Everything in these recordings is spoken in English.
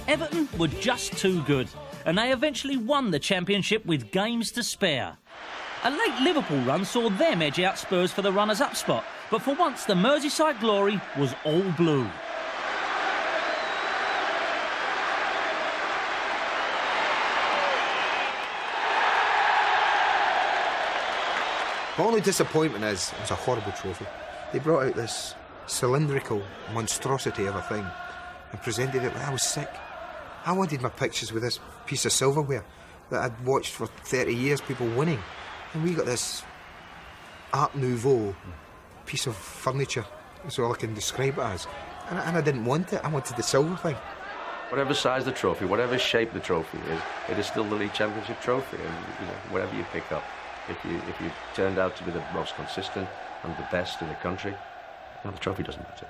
Everton were just too good, and they eventually won the Championship with games to spare. A late Liverpool run saw them edge out Spurs for the runners-up spot, but for once the Merseyside glory was all blue. My only disappointment is it was a horrible trophy. They brought out this cylindrical monstrosity of a thing and presented it. I was sick. I wanted my pictures with this piece of silverware that I'd watched for 30 years, people winning. And we got this Art Nouveau piece of furniture. That's all I can describe it as. And I didn't want it. I wanted the silver thing. Whatever size the trophy, whatever shape the trophy is, it is still the League Championship trophy. And whatever you pick up, if you turned out to be the most consistent and the best in the country, the trophy doesn't matter.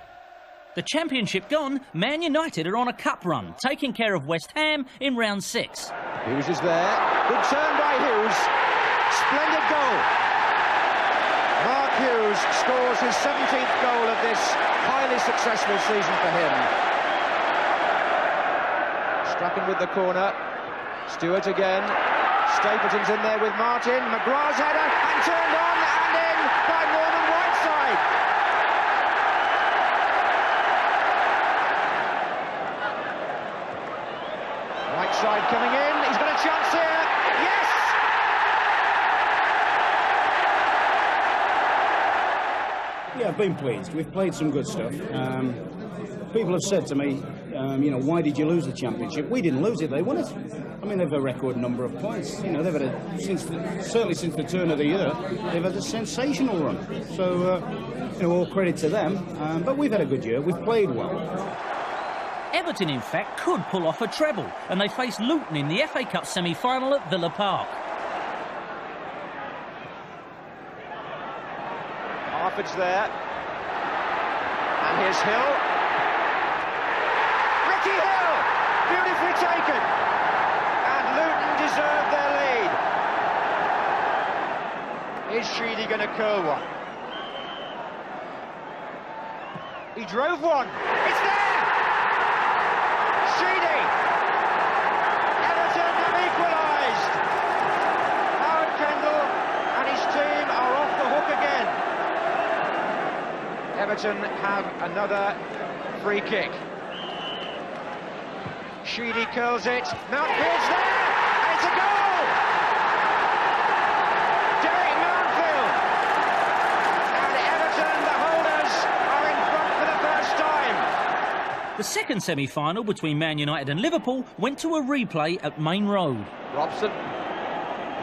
The Championship gone, Man United are on a cup run, taking care of West Ham in round 6. Hughes is there. Good turn by Hughes. Splendid goal. Mark Hughes scores his 17th goal of this highly successful season for him. Strachan with the corner. Stewart again. Stapleton's in there with Martin. McGrath's header and turned on and in by Norman Whiteside. Whiteside coming in. He's got a chance here. Yes! Yeah, I've been pleased. We've played some good stuff. People have said to me, why did you lose the Championship? We didn't lose it, they won it. I mean, they've a record number of points. They've had certainly since the turn of the year, they've had a sensational run. So, all credit to them. But we've had a good year. We've played well. Everton, in fact, could pull off a treble, and they face Luton in the FA Cup semi-final at Villa Park. Harford's there. And here's Hill. Ricky Hill! Beautifully taken. And Luton deserved their lead. Is Sheedy going to curl one? He drove one. It's there! Sheedy! Everton have equalised. Howard Kendall and his team are off the hook again. Everton have another free kick. Sheedy curls it. Mountfield's there, and it's a goal! Derek Mountfield! And Everton, the holders, are in front for the first time. The second semi-final between Man United and Liverpool went to a replay at Main Road. Robson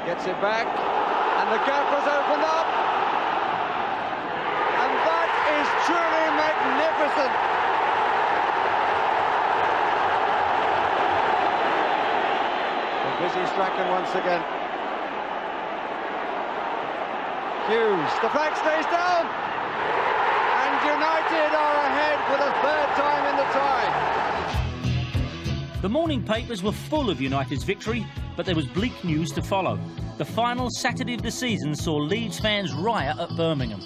gets it back, and the gap was opened up. And that is truly magnificent. Busy Strachan once again. Hughes, the flag stays down, and United are ahead for the third time in the tie. The morning papers were full of United's victory, but there was bleak news to follow. The final Saturday of the season saw Leeds fans riot at Birmingham.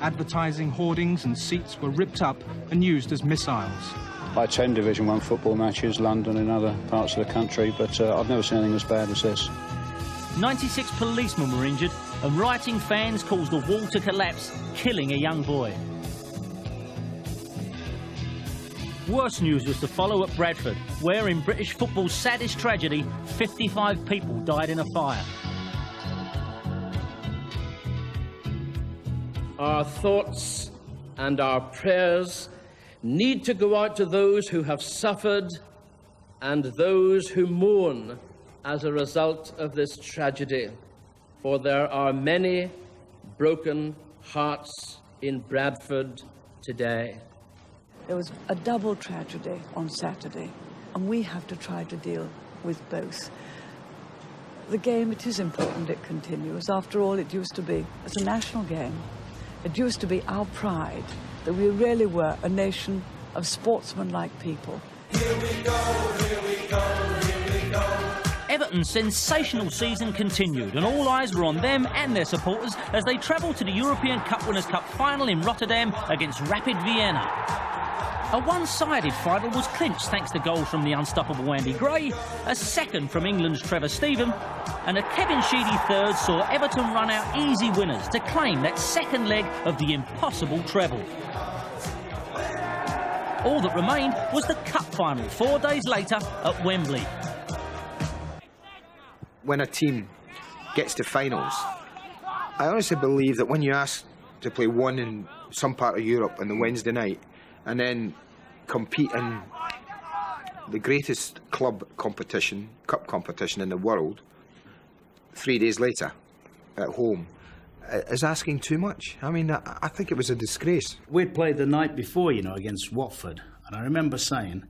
Advertising hoardings and seats were ripped up and used as missiles. I attend Division 1 football matches, London and other parts of the country, but I've never seen anything as bad as this. 96 policemen were injured, and rioting fans caused a wall to collapse, killing a young boy. Worse news was to follow at Bradford, where in British football's saddest tragedy, 55 people died in a fire. Our thoughts and our prayers need to go out to those who have suffered and those who mourn as a result of this tragedy, for there are many broken hearts in Bradford today. There was a double tragedy on Saturday, and we have to try to deal with both. The game, it is important it continues. After all, it used to be, it's a national game. It used to be our pride that we really were a nation of sportsmanlike people. Here we go, here we go, here we go. Everton's sensational season continued, and all eyes were on them and their supporters as they travelled to the European Cup Winners' Cup final in Rotterdam against Rapid Vienna. A one-sided final was clinched thanks to goals from the unstoppable Andy Gray, a second from England's Trevor Steven, and a Kevin Sheedy third saw Everton run out easy winners to claim that second leg of the impossible treble. All that remained was the cup final 4 days later at Wembley. When a team gets to finals, I honestly believe that when you ask to play one in some part of Europe on the Wednesday night and then compete in the greatest club competition, cup competition in the world, 3 days later at home, is asking too much. I mean, I think it was a disgrace. We'd played the night before, you know, against Watford, and I remember saying,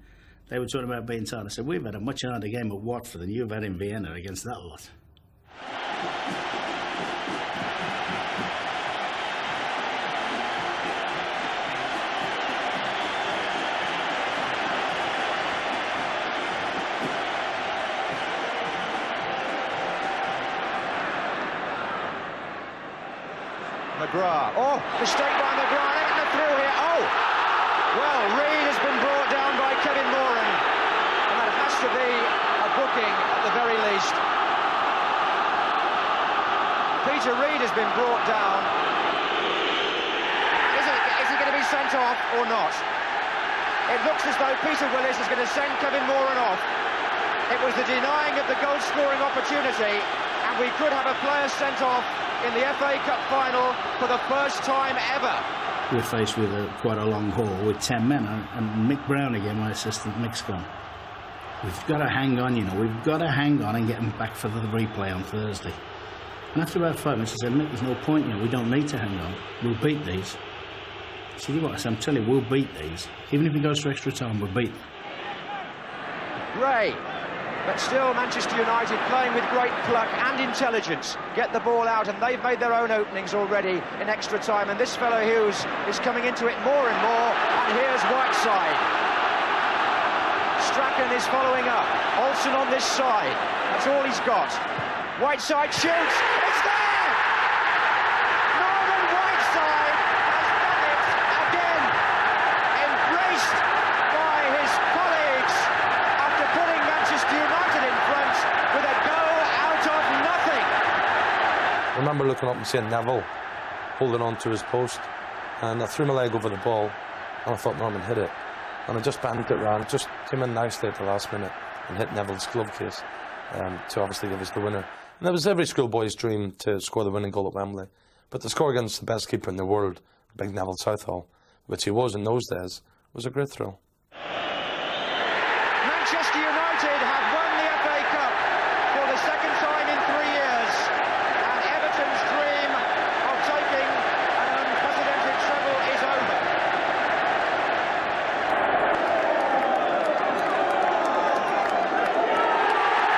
they were talking about being tired. I said, we've had a much harder game at Watford than you've had in Vienna against that lot. McGrath. Oh, mistake by McGrath. Getting it through here. Oh! Well, Reid has been brought down by Kevin Moran. And that has to be a booking at the very least. Peter Reid has been brought down. Is he going to be sent off or not? It looks as though Peter Willis is going to send Kevin Moran off. It was the denying of the goal-scoring opportunity, and we could have a player sent off in the FA Cup final for the first time ever. We're faced with quite a long haul with 10 men, and Mick Brown again, my assistant, Mick's gone. We've got to hang on, you know, we've got to hang on and get them back for the replay on Thursday. And after about 5 minutes, I said, Mick, there's no point, you know, we don't need to hang on. We'll beat these. I said, what? I said, I'm telling you, we'll beat these. Even if it goes to extra time, we'll beat them. Gray. But still, Manchester United playing with great pluck and intelligence. Get the ball out, and they've made their own openings already in extra time. And this fellow Hughes is coming into it more and more. And here's Whiteside. Strachan is following up. Olsen on this side. That's all he's got. Whiteside shoots. It's there! Norman Whiteside has done it again. Embraced by his colleagues after putting Manchester United in front with a goal out of nothing. I remember looking up and seeing Neville holding on to his post, and I threw my leg over the ball and I thought Norman hit it, and I just banked it round, just came in nicely at the last minute and hit Neville's glove case to obviously give us the winner. And it was every schoolboy's dream to score the winning goal at Wembley, but to score against the best keeper in the world, Big Neville Southall, which he was in those days, was a great thrill. Manchester United have won the FA Cup for the second time in 3 years, and Everton's dream of taking an unprecedented treble is over.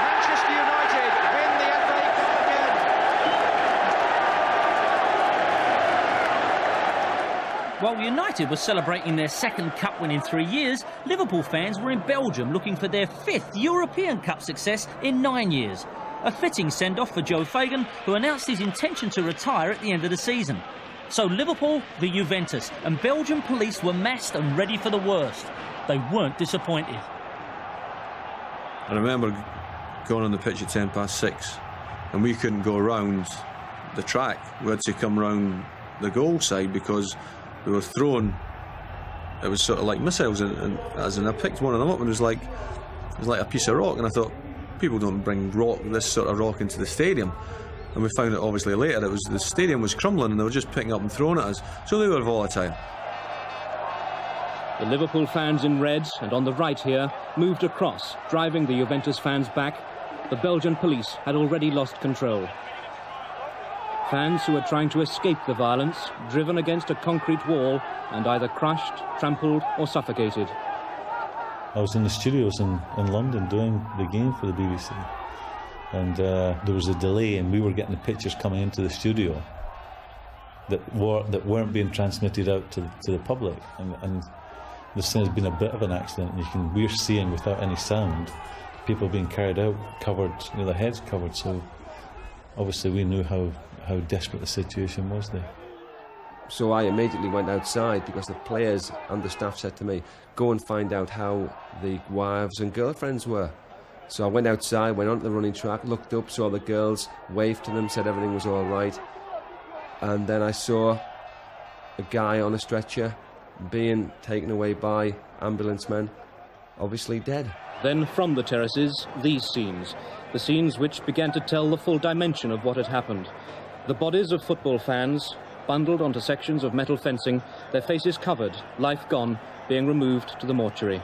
Manchester United win the FA Cup again. While United were celebrating their second cup win in 3 years, Liverpool fans were in Belgium looking for their 5th European Cup success in 9 years. A fitting send-off for Joe Fagan, who announced his intention to retire at the end of the season. So Liverpool v Juventus, and Belgian police were massed and ready for the worst. They weren't disappointed. I remember going on the pitch at 6:10, and we couldn't go around the track. We had to come round the goal side because we were thrown. It was sort of like missiles, and as in I picked one of them up, and it was like a piece of rock. And I thought, people don't bring this sort of rock into the stadium. And we found out obviously later it was the stadium was crumbling, and they were just picking up and throwing at us. So they were volatile. The Liverpool fans in red and on the right here moved across, driving the Juventus fans back. The Belgian police had already lost control. Fans who were trying to escape the violence, driven against a concrete wall and either crushed, trampled or suffocated. I was in the studios in London doing the game for the BBC, and there was a delay, and we were getting the pictures coming into the studio that weren't being transmitted out to the public, and this has been a bit of an accident, and we're seeing without any sound people being carried out covered, you know, their heads covered. So obviously we knew how desperate the situation was there. So I immediately went outside because the players and the staff said to me, go and find out how the wives and girlfriends were. So I went outside, went onto the running track, looked up, saw the girls, waved to them, said everything was all right. And then I saw a guy on a stretcher being taken away by ambulance men, obviously dead. Then from the terraces, these scenes, the scenes which began to tell the full dimension of what had happened. The bodies of football fans, bundled onto sections of metal fencing, their faces covered, life gone, being removed to the mortuary.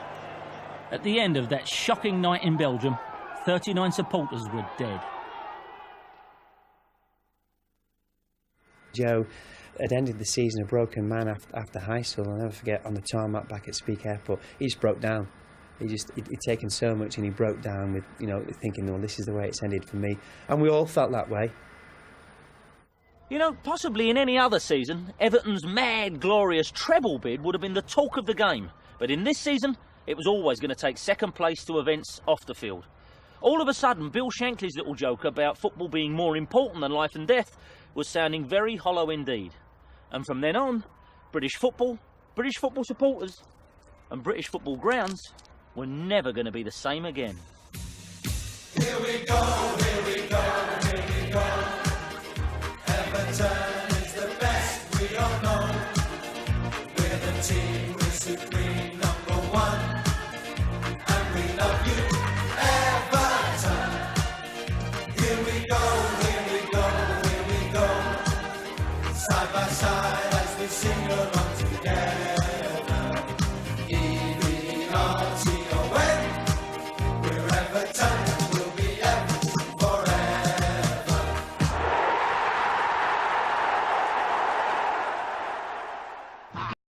At the end of that shocking night in Belgium, 39 supporters were dead. Joe had ended the season a broken man after high school. I'll never forget, on the tarmac back at Speke Airport, he just broke down. He'd taken so much and he broke down with, you know, thinking, well, this is the way it's ended for me. And we all felt that way. You know, possibly in any other season, Everton's mad, glorious treble bid would have been the talk of the game. But in this season, it was always going to take second place to events off the field. All of a sudden, Bill Shankly's little joke about football being more important than life and death was sounding very hollow indeed. And from then on, British football supporters and British football grounds were never going to be the same again. Here we go, here we go, here we go. Everton is the best we all know. We're the team with supreme #1, and we love you, Everton. Here we go, here we go, here we go. Side by side as we sing along together.